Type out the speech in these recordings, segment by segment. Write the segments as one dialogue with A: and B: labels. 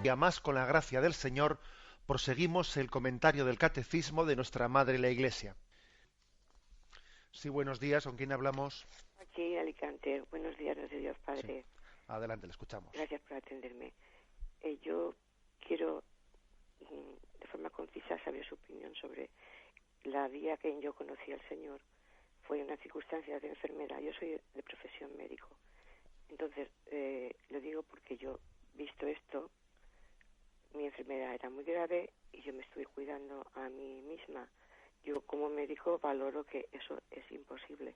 A: Y además, con la gracia del Señor, proseguimos el comentario del Catecismo de nuestra Madre la Iglesia. Sí, buenos días, ¿con quién hablamos?
B: Aquí en Alicante. Buenos días, gracias a Dios,
A: Sí,
B: Padre.
A: adelante, le escuchamos.
B: Gracias por atenderme. Yo quiero, de forma concisa, saber su opinión sobre la vía que yo conocí al Señor. Fue una circunstancia de enfermedad. Yo soy de profesión médico. Entonces, lo digo porque yo, visto esto, mi enfermedad era muy grave y yo me estoy cuidando a mí misma. Yo, como médico, valoro que eso es imposible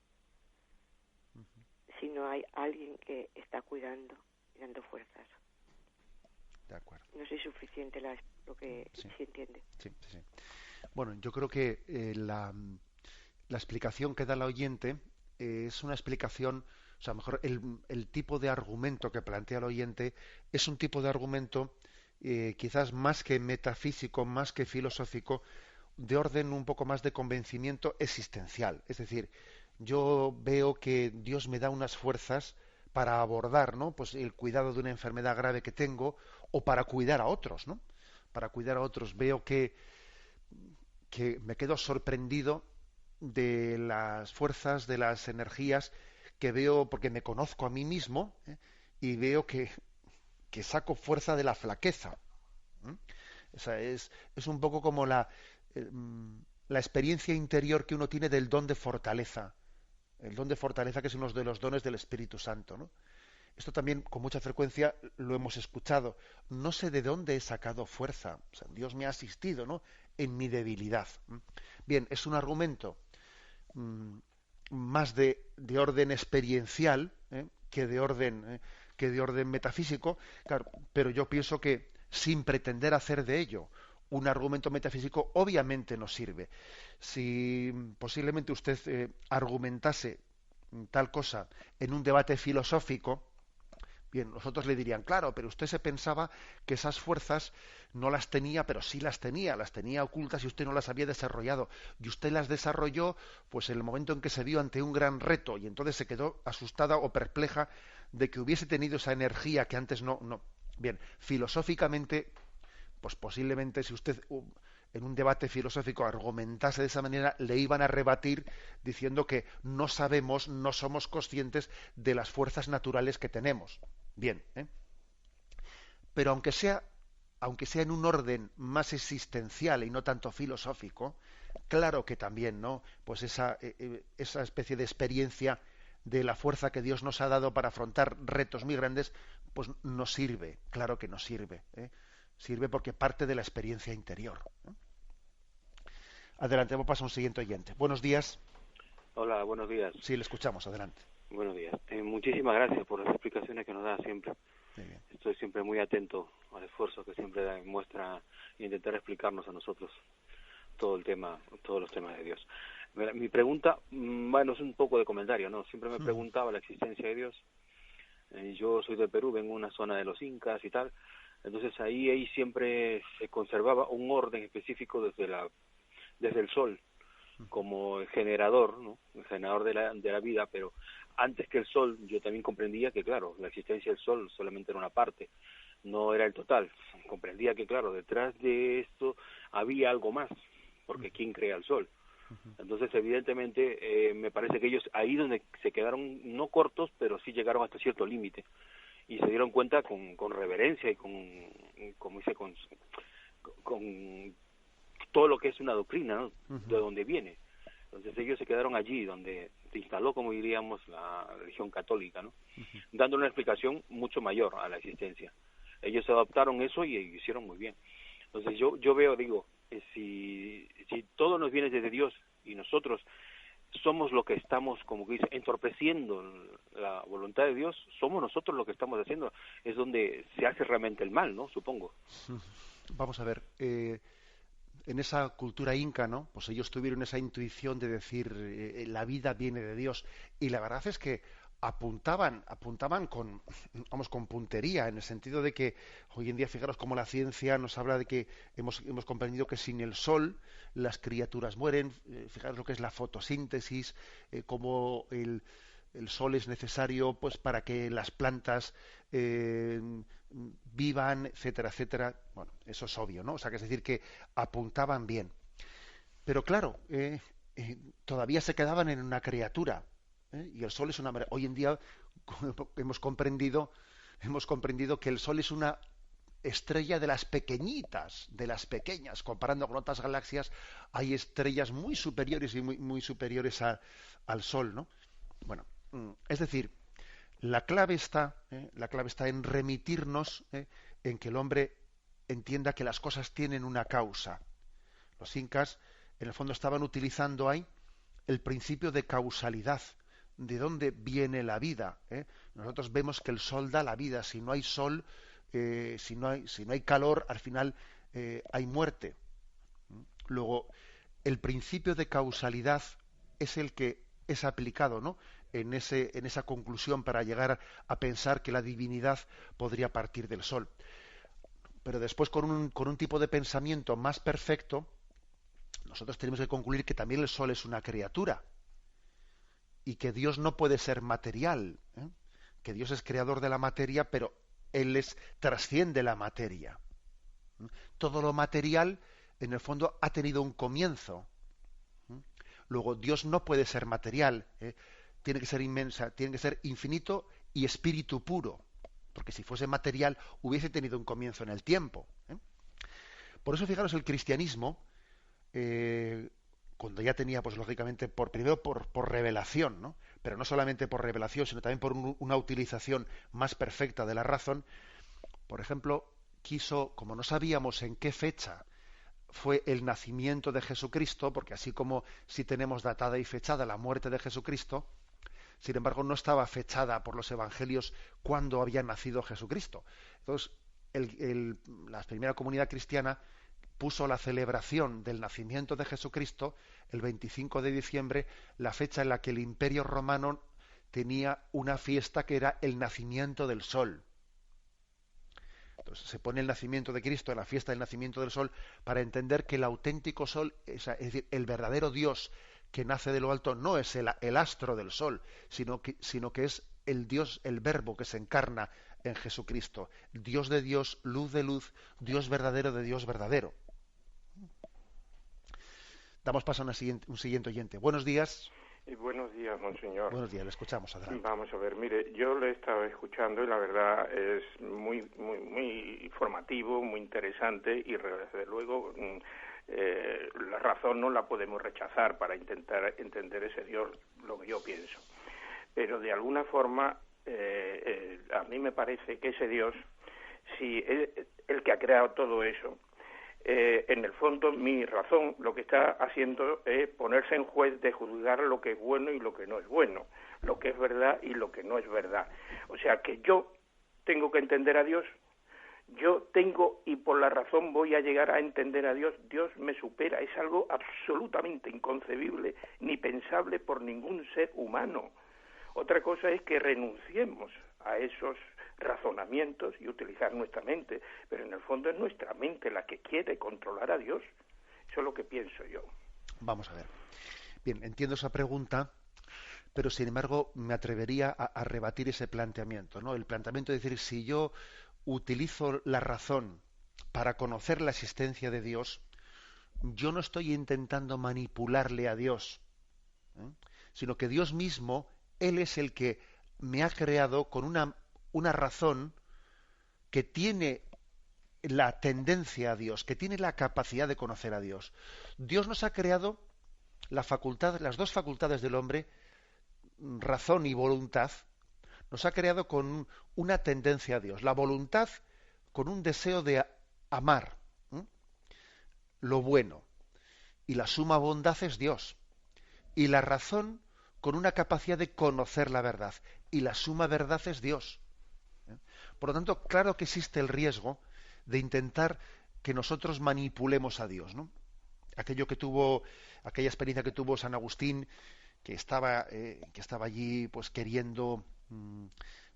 B: si no hay alguien que está cuidando y dando fuerzas.
A: De acuerdo.
B: No soy suficiente lo que
A: Sí,
B: se entiende.
A: sí, sí, sí. Bueno, yo creo que la explicación que da la oyente es una explicación, o sea, mejor el tipo de argumento que plantea el oyente es un tipo de argumento quizás más que metafísico, más que filosófico, de orden un poco más de convencimiento existencial. Es decir, yo veo que Dios me da unas fuerzas para abordar, ¿no? Pues el cuidado de una enfermedad grave que tengo o para cuidar a otros, ¿no? Para cuidar a otros. Veo que me quedo sorprendido de las fuerzas, de las energías que veo porque me conozco a mí mismo, ¿eh? Y veo que saco fuerza de la flaqueza. ¿Eh? O sea, es un poco como la experiencia interior que uno tiene del don de fortaleza. El don de fortaleza que es uno de los dones del Espíritu Santo, ¿no? Esto también con mucha frecuencia lo hemos escuchado. No sé de dónde he sacado fuerza. O sea, Dios me ha asistido, ¿no? En mi debilidad. Bien, es un argumento mm, más de orden experiencial, que de orden metafísico, claro, pero yo pienso que sin pretender hacer de ello un argumento metafísico, obviamente nos sirve. Si posiblemente usted argumentase tal cosa en un debate filosófico, bien, nosotros le dirían, claro, pero usted se pensaba que esas fuerzas no las tenía, pero sí las tenía ocultas y usted no las había desarrollado. Y usted las desarrolló, pues en el momento en que se vio ante un gran reto y entonces se quedó asustada o perpleja de que hubiese tenido esa energía que antes no. Bien, filosóficamente, pues posiblemente si usted en un debate filosófico argumentase de esa manera, le iban a rebatir diciendo que no sabemos, no somos conscientes de las fuerzas naturales que tenemos. Bien, ¿eh? Pero aunque sea en un orden más existencial y no tanto filosófico, claro que también, ¿no? Pues esa especie de experiencia de la fuerza que Dios nos ha dado para afrontar retos muy grandes, pues nos sirve, claro que nos sirve, ¿eh? Sirve porque parte de la experiencia interior, ¿eh? Adelante, vamos a pasar a un siguiente oyente. Buenos días.
C: Hola, buenos días.
A: Sí, le escuchamos, adelante.
C: Buenos días. Muchísimas gracias por las explicaciones que nos da siempre.
A: Muy bien.
C: Estoy siempre muy atento al esfuerzo que siempre muestra y intentar explicarnos a nosotros todo el tema, todos los temas de Dios. Mi pregunta, bueno, es un poco de comentario, ¿no? Siempre me preguntaba la existencia de Dios. Yo soy de Perú, vengo de una zona de los incas y tal. Entonces ahí siempre se conservaba un orden específico desde el sol, como el generador, ¿no? El generador de la vida, pero antes que el sol yo también comprendía que, claro, la existencia del sol solamente era una parte, no era el total. Comprendía que, claro, detrás de esto había algo más, porque ¿quién crea el sol? Entonces, evidentemente, me parece que ellos ahí donde se quedaron no cortos, pero sí llegaron hasta cierto límite y se dieron cuenta con reverencia y como dice, con todo lo que es una doctrina, ¿no? De donde viene. Entonces ellos se quedaron allí, donde se instaló, como diríamos, la religión católica, ¿no? Dando una explicación mucho mayor a la existencia. Ellos adoptaron eso y hicieron muy bien. Entonces yo veo, digo, si todo nos viene desde Dios y nosotros somos lo que estamos, como que dice, entorpeciendo la voluntad de Dios, somos nosotros lo que estamos haciendo, es donde se hace realmente el mal, ¿no? Supongo.
A: Vamos a ver, en esa cultura inca, ¿no? Pues ellos tuvieron esa intuición de decir la vida viene de Dios y la verdad es que apuntaban con puntería en el sentido de que hoy en día fijaros cómo la ciencia nos habla de que hemos comprendido que sin el sol las criaturas mueren, fijaros lo que es la fotosíntesis, cómo el sol es necesario pues para que las plantas vivan, etcétera, etcétera. Bueno, eso es obvio, ¿no? O sea, que es decir, que apuntaban bien. Pero claro, todavía se quedaban en una criatura. Y el sol es una... Hoy en día hemos comprendido que el sol es una estrella de las pequeñitas, de las pequeñas. Comparando con otras galaxias, hay estrellas muy superiores y muy superiores al sol, ¿no? Bueno, es decir, la clave está en remitirnos, en que el hombre entienda que las cosas tienen una causa. Los incas, en el fondo, estaban utilizando ahí el principio de causalidad. ¿De dónde viene la vida? Nosotros vemos que el sol da la vida. Si no hay sol, si no hay calor, al final hay muerte. Luego, el principio de causalidad es el que es aplicado, ¿no?, en esa conclusión para llegar a pensar que la divinidad podría partir del sol. Pero después, con un tipo de pensamiento más perfecto, nosotros tenemos que concluir que también el sol es una criatura y que Dios no puede ser material, que Dios es creador de la materia, pero Él trasciende la materia. Todo lo material, en el fondo, ha tenido un comienzo. Luego, Dios no puede ser material, tiene que ser inmensa, tiene que ser infinito y espíritu puro, porque si fuese material hubiese tenido un comienzo en el tiempo. Por eso, fijaros, el cristianismo, cuando ya tenía, pues lógicamente, primero por revelación, ¿no?, pero no solamente por revelación, sino también por una utilización más perfecta de la razón, por ejemplo, quiso, como no sabíamos en qué fecha fue el nacimiento de Jesucristo, porque así como si tenemos datada y fechada la muerte de Jesucristo, sin embargo no estaba fechada por los evangelios cuándo había nacido Jesucristo. Entonces, la primera comunidad cristiana puso la celebración del nacimiento de Jesucristo el 25 de diciembre, la fecha en la que el Imperio Romano tenía una fiesta que era el nacimiento del sol. Entonces se pone el nacimiento de Cristo en la fiesta del nacimiento del sol para entender que el auténtico sol, es decir, el verdadero Dios que nace de lo alto, no es el astro del sol, sino que es el Dios, el Verbo que se encarna en Jesucristo. Dios de Dios, luz de luz, Dios verdadero de Dios verdadero. Damos paso a un siguiente oyente. Buenos días.
D: Y buenos días, monseñor.
A: Buenos días, le escuchamos, adelante.
D: Vamos a ver, mire, yo le he estado escuchando y la verdad es muy informativo, muy interesante y desde luego la razón no la podemos rechazar para intentar entender ese Dios, lo que yo pienso. Pero de alguna forma a mí me parece que ese Dios, si es el que ha creado todo eso, en el fondo mi razón lo que está haciendo es ponerse en juez de juzgar lo que es bueno y lo que no es bueno, lo que es verdad y lo que no es verdad. O sea que yo tengo que entender a Dios, y por la razón voy a llegar a entender a Dios. Dios me supera, es algo absolutamente inconcebible ni pensable por ningún ser humano. Otra cosa es que renunciemos a esos razonamientos y utilizar nuestra mente, pero en el fondo es nuestra mente la que quiere controlar a Dios. Eso es lo que pienso yo.
A: Vamos a ver. Bien, entiendo esa pregunta, pero sin embargo me atrevería a rebatir ese planteamiento, ¿no? El planteamiento de decir, si yo utilizo la razón para conocer la existencia de Dios, yo no estoy intentando manipularle a Dios, sino que Dios mismo, Él es el que me ha creado con una razón que tiene la tendencia a Dios, que tiene la capacidad de conocer a Dios. Dios nos ha creado las dos facultades del hombre, razón y voluntad, nos ha creado con una tendencia a Dios. La voluntad con un deseo de amar lo bueno, y la suma bondad es Dios. Y la razón con una capacidad de conocer la verdad, y la suma verdad es Dios. Por lo tanto, claro que existe el riesgo de intentar que nosotros manipulemos a Dios, ¿no? Aquella experiencia que tuvo San Agustín, que estaba allí, pues queriendo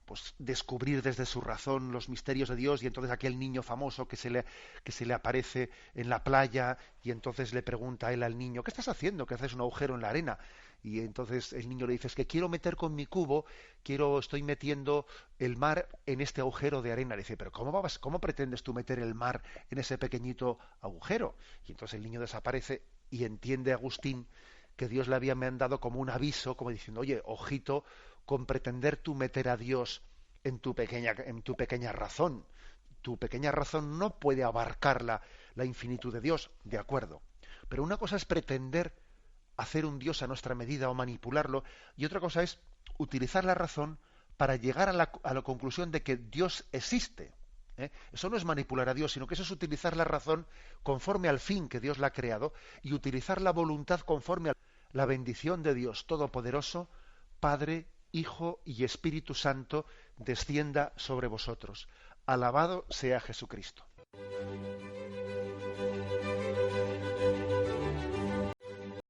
A: pues descubrir desde su razón los misterios de Dios, y entonces aquel niño famoso que se le aparece en la playa, y entonces le pregunta a él al niño, ¿qué estás haciendo? Que haces un agujero en la arena. Y entonces el niño le dice, es que quiero meter con mi cubo, estoy metiendo el mar en este agujero de arena. Le dice, pero ¿cómo pretendes tú meter el mar en ese pequeñito agujero? Y entonces el niño desaparece y entiende Agustín que Dios le había mandado como un aviso, como diciendo, oye, ojito con pretender tú meter a Dios en tu pequeña razón. Tu pequeña razón no puede abarcar la infinitud de Dios, de acuerdo. Pero una cosa es pretender hacer un Dios a nuestra medida o manipularlo, y otra cosa es utilizar la razón para llegar a la conclusión de que Dios existe. Eso no es manipular a Dios, sino que eso es utilizar la razón conforme al fin que Dios la ha creado y utilizar la voluntad conforme a la bendición de Dios Todopoderoso, Padre, Hijo y Espíritu Santo, descienda sobre vosotros. Alabado sea Jesucristo.